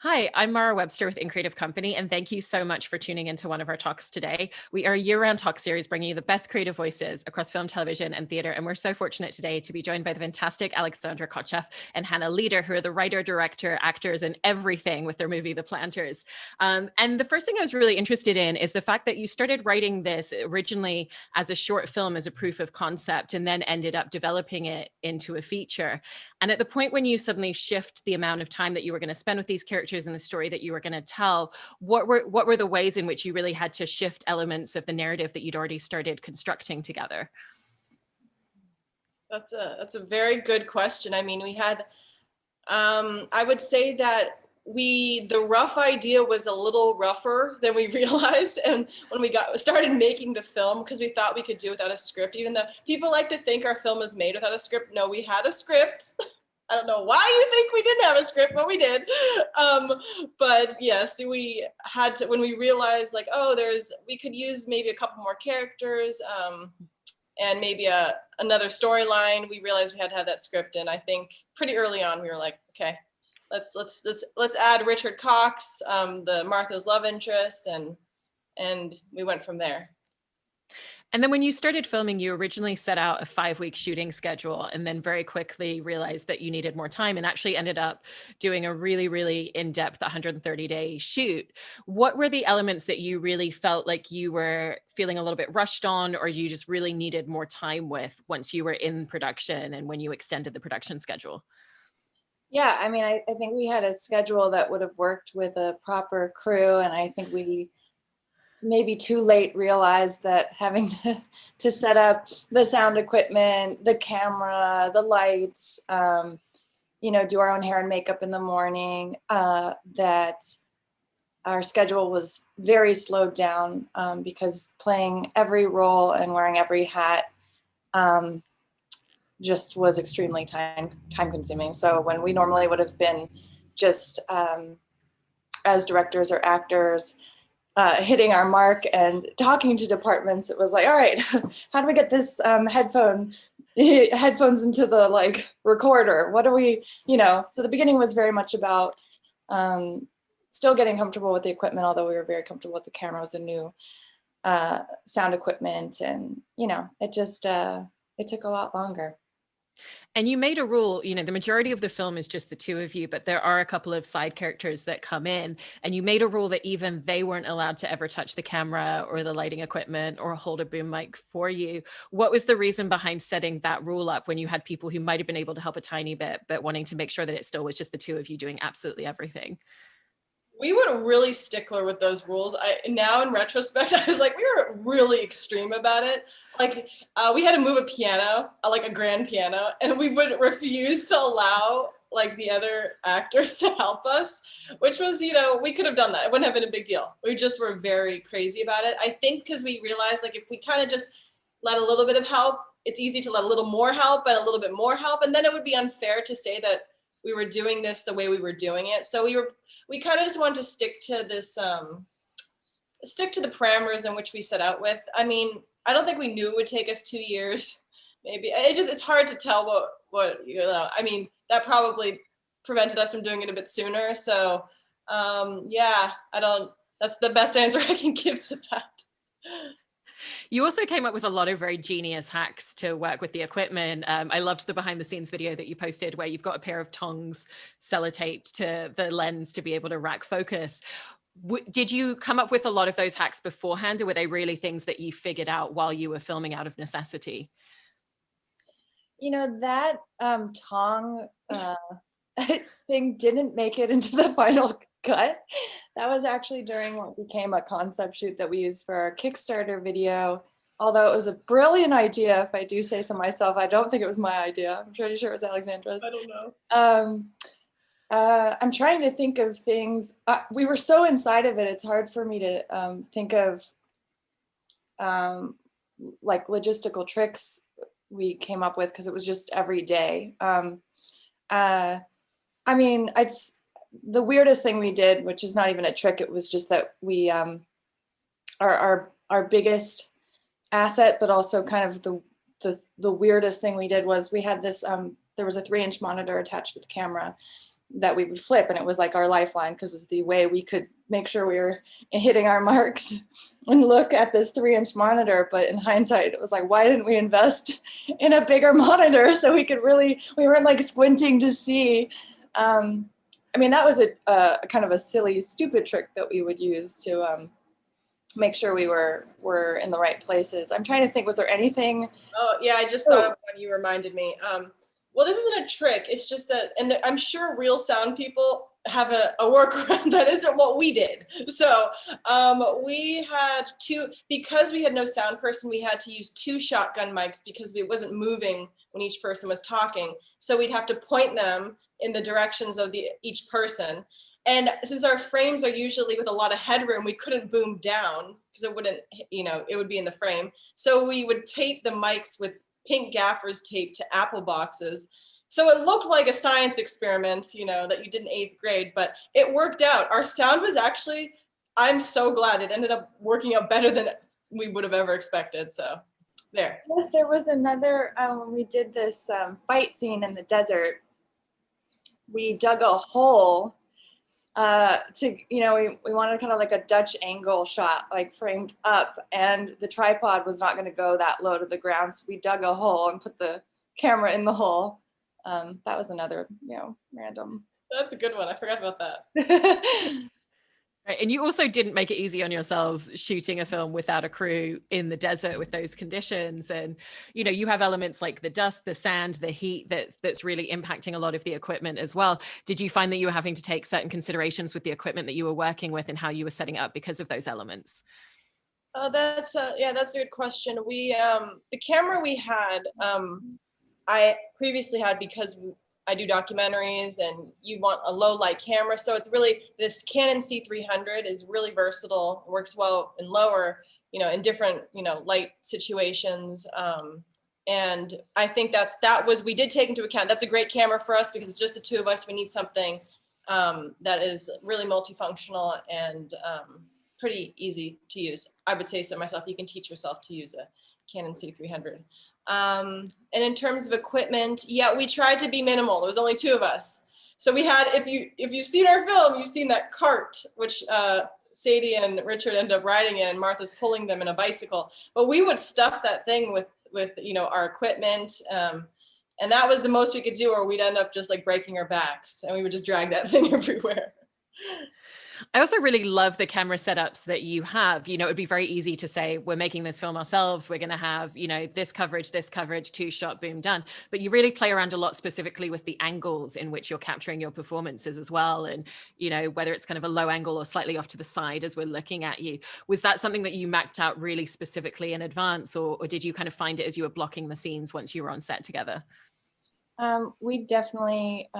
Hi, I'm Mara Webster with In Creative Company, and thank you so much for tuning into one of our talks today. We are a year-round talk series bringing you the best creative voices across film, television, and theater, and we're so fortunate today to be joined by the fantastic Alexandra Kotcheff and Hannah Leder, who are the writer, director, actors, and everything with their movie, The Planters. And the first thing I was really interested in is the fact that you started writing this originally as a short film, as a proof of concept, and then ended up developing it into a feature. And at the point when you suddenly shift the amount of time that you were going to spend with these characters and the story that you were going to tell, what were the ways in which you really had to shift elements of the narrative that you'd already started constructing together? That's a very good question. I mean, we had, I would say that the rough idea was a little rougher than we realized. And when we started making the film, because we thought we could do without a script, even though people like to think our film is made without a script. No, we had a script. I don't know why you think we didn't have a script, but we did. But yes, we had to, when we realized like, oh, we could use maybe a couple more characters, and maybe another storyline, we realized we had to have that script. And I think pretty early on, we were like, okay, let's add Richard Cox, the Martha's love interest, and we went from there. And then when you started filming, you originally set out a 5-week shooting schedule and then very quickly realized that you needed more time and actually ended up doing a really, really in-depth 130-day shoot. What were the elements that you really felt like you were feeling a little bit rushed on, or you just really needed more time with once you were in production and when you extended the production schedule? Yeah, I mean, I think we had a schedule that would have worked with a proper crew, and I think we maybe too late realized that having to set up the sound equipment, the camera, the lights, do our own hair and makeup in the morning, that our schedule was very slowed down, because playing every role and wearing every hat just was extremely time consuming. So when we normally would have been just as directors or actors, hitting our mark and talking to departments, it was like, all right, how do we get this headphones into the recorder? What do we, so the beginning was very much about still getting comfortable with the equipment, although we were very comfortable with the camera. It was a new sound equipment, and it just it took a lot longer. And you made a rule, the majority of the film is just the two of you, but there are a couple of side characters that come in, and you made a rule that even they weren't allowed to ever touch the camera or the lighting equipment or hold a boom mic for you. What was the reason behind setting that rule up when you had people who might have been able to help a tiny bit, but wanting to make sure that it still was just the two of you doing absolutely everything? We were really stickler with those rules. Now in retrospect, I was like, we were really extreme about it. We had to move a piano, like a grand piano, and we would refuse to allow the other actors to help us, which was, we could have done that. It wouldn't have been a big deal. We just were very crazy about it. I think because we realized if we kind of just let a little bit of help, it's easy to let a little more help and a little bit more help. And then it would be unfair to say that we were doing this the way we were doing it. So we kind of just wanted to stick to this, stick to the parameters in which we set out with. I mean, I don't think we knew it would take us 2 years. Maybe it's hard to tell what I mean, that probably prevented us from doing it a bit sooner. So yeah, that's the best answer I can give to that. You also came up with a lot of very genius hacks to work with the equipment. I loved the behind the scenes video that you posted where you've got a pair of tongs sellotaped to the lens to be able to rack focus. Did you come up with a lot of those hacks beforehand, or were they really things that you figured out while you were filming out of necessity? That tong thing didn't make it into the final cut. That was actually during what became a concept shoot that we used for our Kickstarter video. Although it was a brilliant idea, if I do say so myself, I don't think it was my idea. I'm pretty sure it was Alexandra's. I don't know. I'm trying to think of things. We were so inside of it, it's hard for me to think of logistical tricks we came up with, because it was just every day. I mean, it's the weirdest thing we did, which is not even a trick. It was just that we, our biggest asset, but also kind of the weirdest thing we did was we had this, there was a 3-inch monitor attached to the camera, that we would flip, and it was like our lifeline because it was the way we could make sure we were hitting our marks and look at this 3-inch monitor. But in hindsight, it was like, why didn't we invest in a bigger monitor so we weren't like squinting to see. I mean, that was a kind of a silly, stupid trick that we would use to make sure we were in the right places. I'm trying to think, was there anything? Oh yeah, I just thought of one, you reminded me. Well, this isn't a trick. It's just that, and I'm sure real sound people have a workaround that isn't what we did. So we had because we had no sound person, we had to use 2 shotgun mics because it wasn't moving when each person was talking. So we'd have to point them in the directions of each person. And since our frames are usually with a lot of headroom, we couldn't boom down because it wouldn't, it would be in the frame. So we would tape the mics with pink gaffer's tape to Apple boxes. So it looked like a science experiment, that you did in 8th grade, but it worked out. Our sound was actually, I'm so glad it ended up working out better than we would have ever expected. So there. Yes, there was another, when we did this fight scene in the desert, we dug a hole we wanted kind of like a Dutch angle shot, like framed up, and the tripod was not going to go that low to the ground. So we dug a hole and put the camera in the hole. That was another, random. That's a good one. I forgot about that. Right. And you also didn't make it easy on yourselves shooting a film without a crew in the desert with those conditions. And, you have elements like the dust, the sand, the heat that's really impacting a lot of the equipment as well. Did you find that you were having to take certain considerations with the equipment that you were working with and how you were setting it up because of those elements? That's a good question. We, the camera we had, I previously had because I do documentaries and you want a low light camera. So it's really, this Canon C300 is really versatile, works well in lower, in different, light situations. And I think we did take into account, that's a great camera for us because it's just the 2 of us. We need something that is really multifunctional and pretty easy to use. I would say so myself. You can teach yourself to use a Canon C300. And in terms of equipment, yeah, we tried to be minimal. There was only 2 of us. So we had, if you've seen our film, you've seen that cart, which Sadie and Richard end up riding in, and Martha's pulling them in a bicycle. But we would stuff that thing with our equipment. And that was the most we could do, or we'd end up just like breaking our backs and we would just drag that thing everywhere. I also really love the camera setups that you have. It would be very easy to say, we're making this film ourselves. We're going to have, this coverage, 2-shot, boom, done. But you really play around a lot specifically with the angles in which you're capturing your performances as well. And, whether it's kind of a low angle or slightly off to the side as we're looking at you. Was that something that you mapped out really specifically in advance, or did you kind of find it as you were blocking the scenes once you were on set together? We definitely,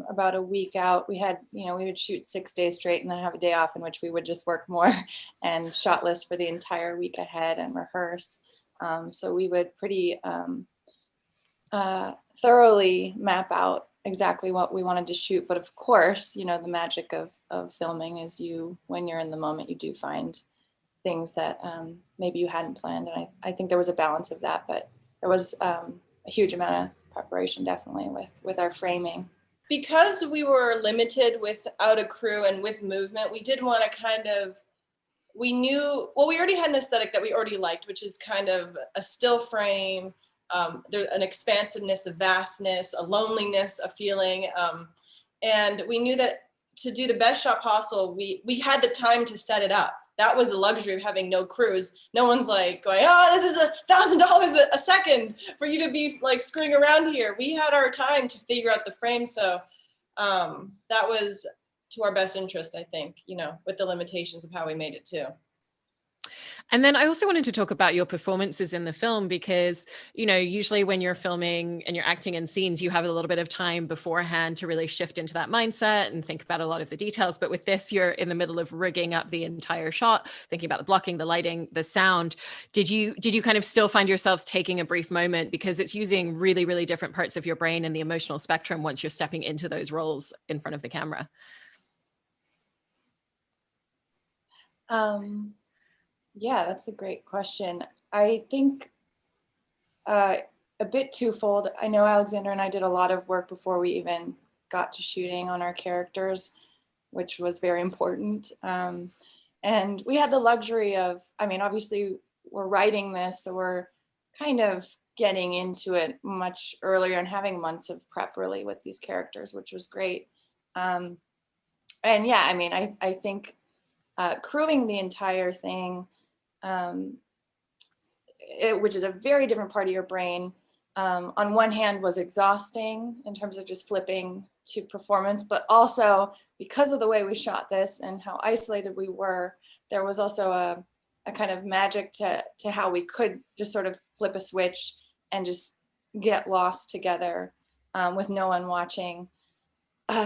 about a week out, we would shoot 6 days straight and then have a day off in which we would just work more and shot list for the entire week ahead and rehearse. So we would pretty thoroughly map out exactly what we wanted to shoot. But of course, the magic of filming is when you're in the moment, you do find things that maybe you hadn't planned. And I think there was a balance of that, but there was a huge amount of preparation definitely with our framing. Because we were limited without a crew and with movement, we did want to we already had an aesthetic that we already liked, which is kind of a still frame, there's an expansiveness, a vastness, a loneliness, a feeling. And we knew that to do the best shot possible, we had the time to set it up. That was the luxury of having no crews. No one's like going, this is $1,000 a second for you to be like screwing around here. We had our time to figure out the frame. So that was to our best interest, I think, with the limitations of how we made it too. And then I also wanted to talk about your performances in the film because, usually when you're filming and you're acting in scenes, you have a little bit of time beforehand to really shift into that mindset and think about a lot of the details. But with this, you're in the middle of rigging up the entire shot, thinking about the blocking, the lighting, the sound. Did you kind of still find yourselves taking a brief moment because it's using really, really different parts of your brain and the emotional spectrum once you're stepping into those roles in front of the camera? Yeah, that's a great question. I think a bit twofold. I know Alexandra and I did a lot of work before we even got to shooting on our characters, which was very important. And we had the luxury of, I mean, obviously we're writing this, so we're kind of getting into it much earlier and having months of prep really with these characters, which was great. And yeah, I mean, I think crewing the entire thing, which is a very different part of your brain, on one hand was exhausting in terms of just flipping to performance, but also because of the way we shot this and how isolated we were, there was also a kind of magic to how we could just sort of flip a switch and just get lost together with no one watching.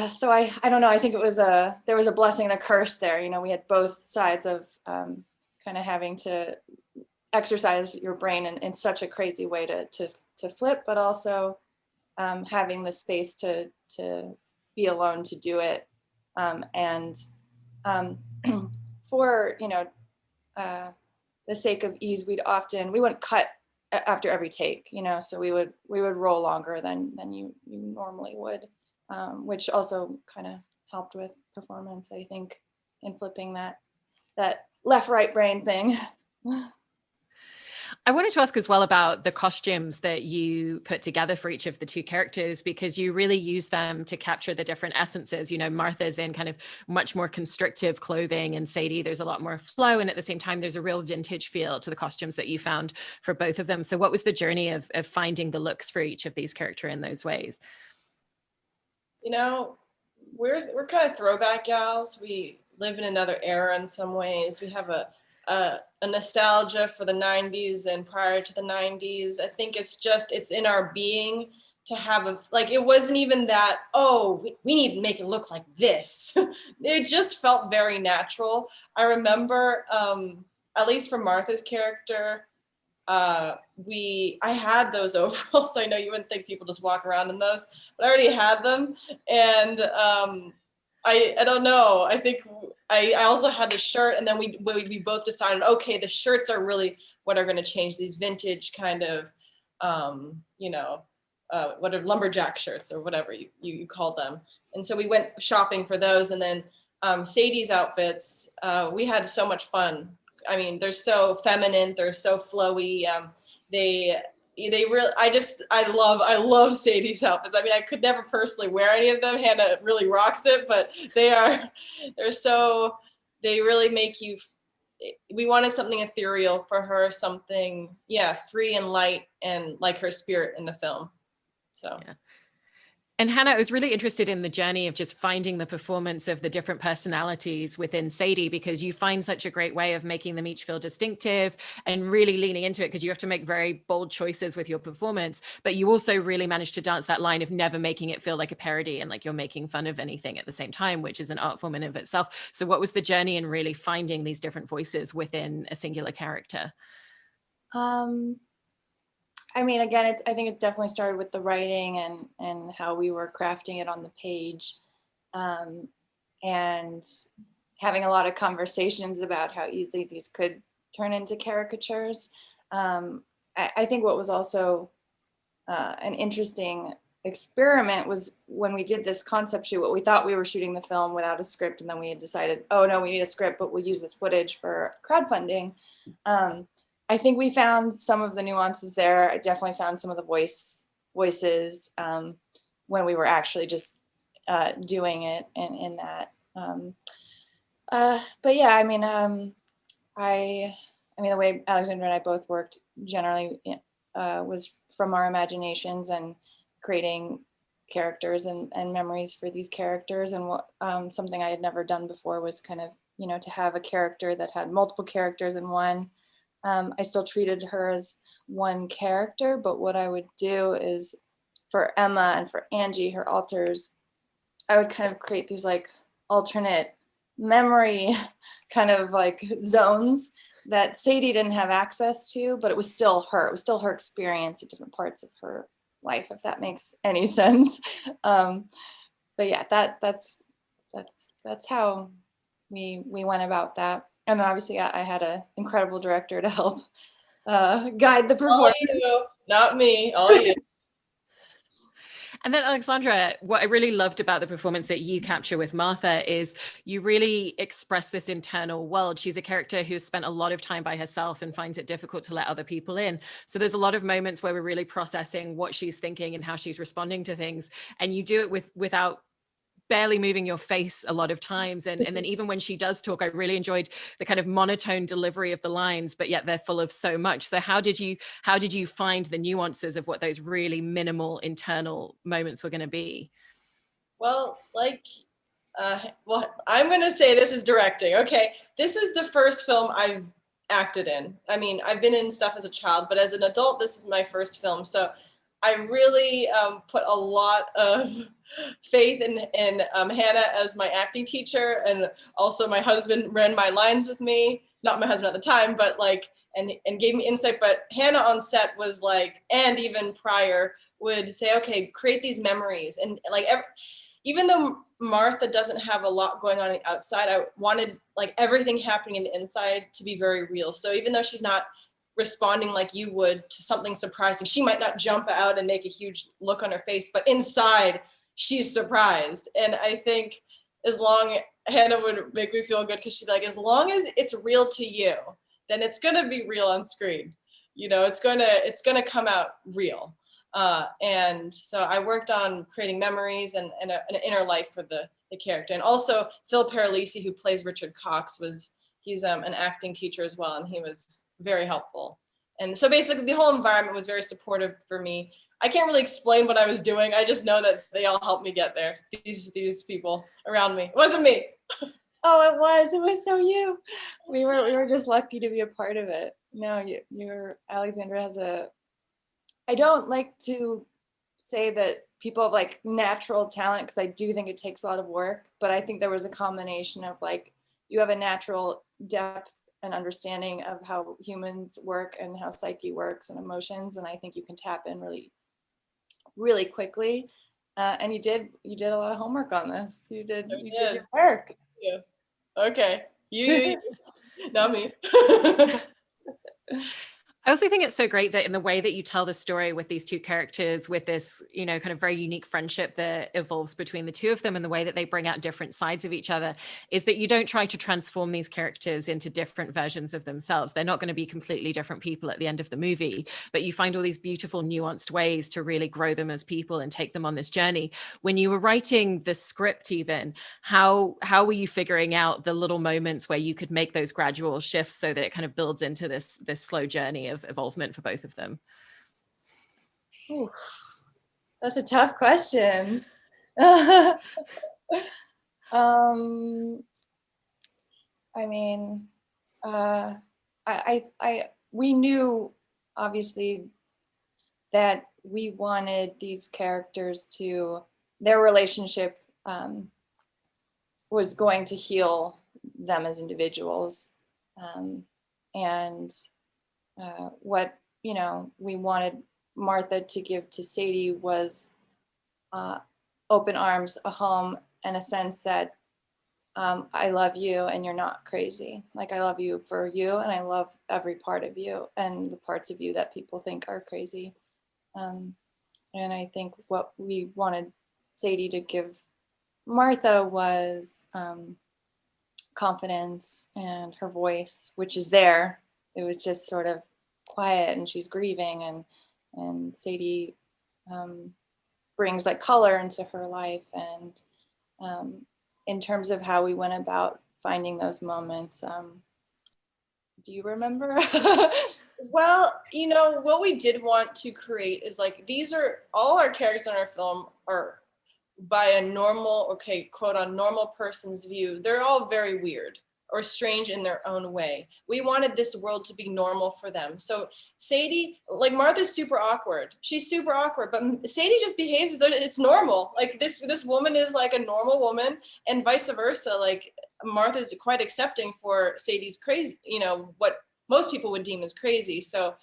So I don't know, I think there was a blessing and a curse there. You know, we had both sides of kind of having to exercise your brain in such a crazy way to flip, but also having the space to be alone to do it. And for, you know, the sake of ease, we wouldn't cut after every take, you know, so we would roll longer than you normally would, which also kind of helped with performance, I think, in flipping that left-right brain thing. I wanted to ask as well about the costumes that you put together for each of the two characters, because you really use them to capture the different essences. You know, Martha's in kind of much more constrictive clothing, and Sadie, there's a lot more flow. And at the same time, there's a real vintage feel to the costumes that you found for both of them. So what was the journey of finding the looks for each of these characters in those ways? You know, we're kind of throwback gals. We live in another era in some ways. We have a nostalgia for the 90s and prior to the 90s. I think it's in our being to have like, it wasn't even that, oh, we need to make it look like this. It just felt very natural. I remember, at least for Martha's character, I had those overalls. I know you wouldn't think people just walk around in those, but I already had them. And I don't know. I think I also had the shirt, and then we both decided, okay, the shirts are really what are going to change, these vintage kind of, you know, what are lumberjack shirts or whatever you called them. And so we went shopping for those. And then Sadie's outfits, we had so much fun. I mean, they're so feminine, they're so flowy. They really, I love Sadie's outfits. I mean, I could never personally wear any of them. Hannah really rocks it, but they really make you, we wanted something ethereal for her, something, yeah, free and light, and like her spirit in the film. So. Yeah. And Hannah, I was really interested in the journey of just finding the performance of the different personalities within Sadie, because you find such a great way of making them each feel distinctive and really leaning into it, because you have to make very bold choices with your performance, but you also really manage to dance that line of never making it feel like a parody and like you're making fun of anything at the same time, which is an art form in of itself. So what was the journey in really finding these different voices within a singular character? I mean, again, I think it definitely started with the writing and how we were crafting it on the page, and having a lot of conversations about how easily these could turn into caricatures. I think what was also an interesting experiment was when we did this concept shoot, what we thought we were shooting the film without a script, and then we had decided, oh no, we need a script, but we'll use this footage for crowdfunding. I think we found some of the nuances there. I definitely found some of the voices when we were actually just doing it in that. But yeah, I mean, the way Alexandra and I both worked generally was from our imaginations and creating characters and memories for these characters. And what something I had never done before was kind of, you know, to have a character that had multiple characters in one. I still treated her as one character, but what I would do is for Emma and for Angie, her alters, I would kind of create these like alternate memory kind of like zones that Sadie didn't have access to, but it was still her. It was still her experience at different parts of her life, if that makes any sense. But yeah, that's how we went about that. And then obviously I had an incredible director to help guide the performance. All you, not me, all you. And then Alexandra, what I really loved about the performance that you capture with Martha is you really express this internal world. She's a character who's spent a lot of time by herself and finds it difficult to let other people in. So there's a lot of moments where we're really processing what she's thinking and how she's responding to things. And you do it without barely moving your face a lot of times. And then even when she does talk, I really enjoyed the kind of monotone delivery of the lines, but yet they're full of so much. So how did you find the nuances of what those really minimal internal moments were going to be? Well, I'm going to say this is directing. Okay. This is the first film I've acted in. I mean, I've been in stuff as a child, but as an adult, this is my first film. So I really put a lot of faith in Hannah as my acting teacher, and also my husband ran my lines with me. Not my husband at the time, but and gave me insight. But Hannah on set was and even prior would say, okay, create these memories, and even though Martha doesn't have a lot going on the outside, I wanted everything happening in the inside to be very real. So even though she's not responding like you would to something surprising, she might not jump out and make a huge look on her face, but inside she's surprised. And I think Hannah would make me feel good, because she'd be like, as long as it's real to you, then it's gonna be real on screen. It's gonna come out real. And so I worked on creating memories and an inner life for the character. And also Phil Paralisi, who plays Richard Cox, he's an acting teacher as well, and he was very helpful. And so basically the whole environment was very supportive for me. I can't really explain what I was doing. I just know that they all helped me get there. These people around me. It wasn't me. Oh, it was so you. We were just lucky to be a part of it. No, Alexandra has I don't like to say that people have natural talent, because I do think it takes a lot of work, but I think there was a combination of you have a natural depth and understanding of how humans work and how psyche works and emotions, and I think you can tap in really, really quickly. And you did a lot of homework on this. You did your work. Yeah. Okay. You not me. I also think it's so great that in the way that you tell the story with these two characters, with this, kind of very unique friendship that evolves between the two of them, and the way that they bring out different sides of each other, is that you don't try to transform these characters into different versions of themselves. They're not going to be completely different people at the end of the movie, but you find all these beautiful, nuanced ways to really grow them as people and take them on this journey. When you were writing the script, even, how were you figuring out the little moments where you could make those gradual shifts so that it kind of builds into this slow journey of evolvement for both of them? Ooh, that's a tough question. I mean, we knew obviously that we wanted these characters their relationship was going to heal them as individuals, and what we wanted Martha to give to Sadie was open arms, a home, and a sense that I love you and you're not crazy. I love you for you, and I love every part of you and the parts of you that people think are crazy. And I think what we wanted Sadie to give Martha was confidence, and her voice, which is there. It was just sort of quiet, and she's grieving, and Sadie brings color into her life. And in terms of how we went about finding those moments, do you remember? Well, what we did want to create is these are all our characters in our film are by a normal, quote on normal person's view. They're all very weird or strange in their own way. We wanted this world to be normal for them. So Sadie, Martha's super awkward. She's super awkward, but Sadie just behaves as though it's normal. This woman is a normal woman, and vice versa. Martha's quite accepting for Sadie's crazy, what most people would deem as crazy. So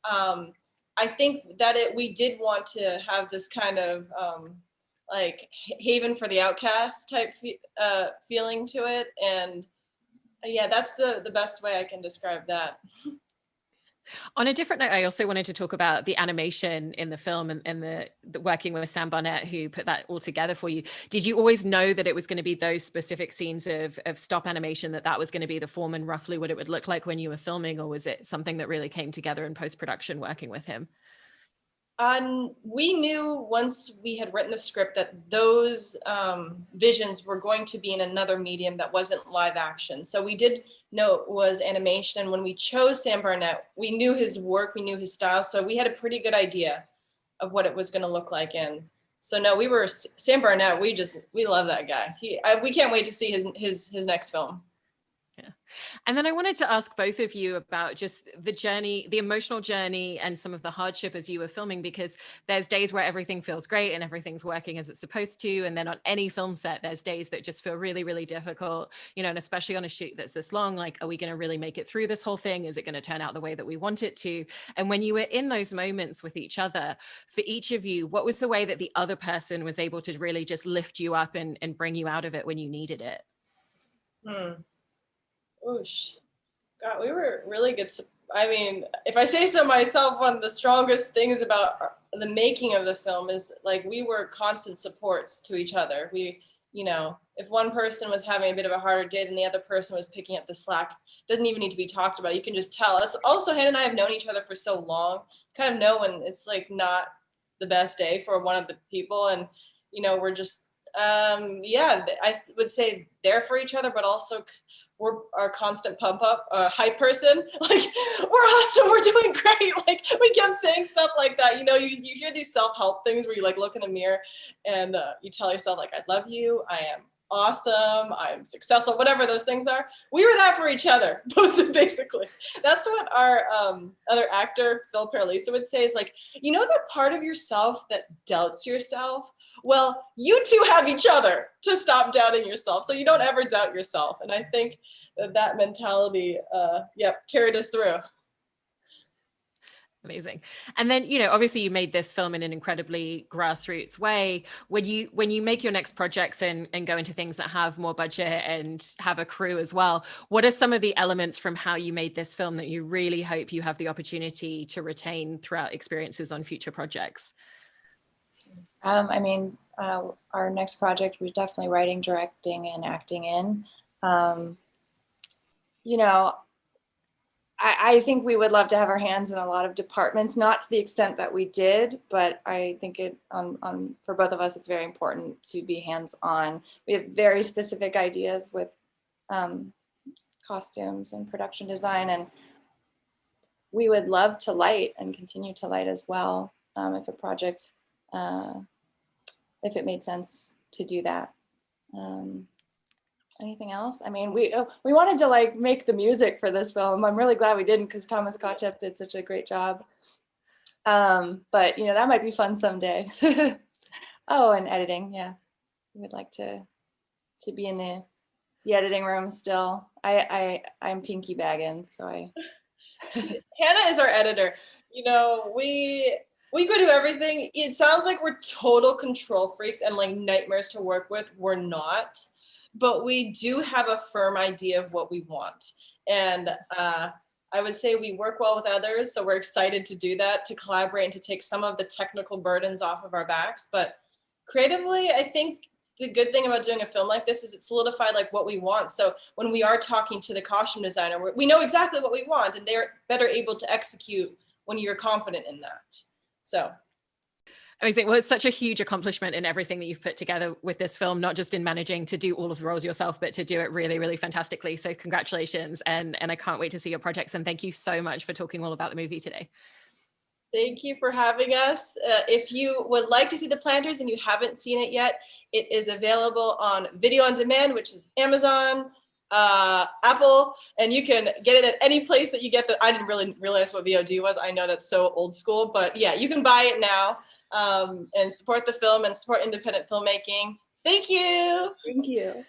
I think that we did want to have this kind of haven for the outcast type feeling to it. And yeah, that's the best way I can describe that. On a different note, I also wanted to talk about the animation in the film and the working with Sam Barnett, who put that all together for you. Did you always know that it was going to be those specific scenes of stop animation, that was going to be the form and roughly what it would look like when you were filming, or was it something that really came together in post-production working with him? We knew once we had written the script that those visions were going to be in another medium that wasn't live action. So we did know it was animation. And when we chose Sam Barnett, we knew his work, we knew his style. So we had a pretty good idea of what it was going to look like. And so no, Sam Barnett, we love that guy. We can't wait to see his next film. Yeah. And then I wanted to ask both of you about just the journey, the emotional journey, and some of the hardship as you were filming, because there's days where everything feels great and everything's working as it's supposed to. And then on any film set, there's days that just feel really, really difficult, and especially on a shoot that's this long, like, are we going to really make it through this whole thing? Is it going to turn out the way that we want it to? And when you were in those moments with each other, for each of you, what was the way that the other person was able to really just lift you up and bring you out of it when you needed it? Oosh. God, we were really good. I mean, if I say so myself, one of the strongest things about the making of the film is like we were constant supports to each other. We, if one person was having a bit of a harder day than the other person was picking up the slack, doesn't even need to be talked about. You can just tell. Also, Hannah and I have known each other for so long, kind of know when it's like not the best day for one of the people. And, we're just, I would say there for each other, but also we're our constant pump up, hype person. Like, we're awesome, we're doing great. Like, we kept saying stuff like that. You hear these self-help things where you like look in the mirror and you tell yourself like, I love you, I am awesome, I'm successful, whatever those things are. We were that for each other, basically. That's what our other actor, Phil Paralisa, would say is like, that part of yourself that doubts yourself? Well, you two have each other to stop doubting yourself. So you don't ever doubt yourself. And I think that mentality, carried us through. Amazing. And then, obviously you made this film in an incredibly grassroots way. When you make your next projects and go into things that have more budget and have a crew as well, what are some of the elements from how you made this film that you really hope you have the opportunity to retain throughout experiences on future projects? Our next project, we're definitely writing, directing, and acting in. I think we would love to have our hands in a lot of departments, not to the extent that we did, but I think for both of us, it's very important to be hands-on. We have very specific ideas with costumes and production design, and we would love to light and continue to light as well if a project, if it made sense to do that. Anything else? I mean, we wanted to like make the music for this film. I'm really glad we didn't because Thomas Kotcheff did such a great job. But that might be fun someday. Oh, and editing, yeah. We would like to be in the editing room still. I'm Pinky Baggins, so Hannah is our editor. We could do everything. It sounds like we're total control freaks and like nightmares to work with. We're not. But we do have a firm idea of what we want. And I would say we work well with others. So we're excited to do that, to collaborate and to take some of the technical burdens off of our backs. But creatively, I think the good thing about doing a film like this is it solidified like what we want. So when we are talking to the costume designer, we know exactly what we want and they're better able to execute when you're confident in that. So. Amazing. Well, it's such a huge accomplishment in everything that you've put together with this film, not just in managing to do all of the roles yourself, but to do it really, really fantastically. So congratulations. And I can't wait to see your projects. And thank you so much for talking all about the movie today. Thank you for having us. If you would like to see The Planters and you haven't seen it yet, it is available on video on demand, which is Amazon, Apple, and you can get it at any place that you get I didn't really realize what VOD was. I know that's so old school, but yeah, you can buy it now. And support the film and support independent filmmaking. Thank you. Thank you.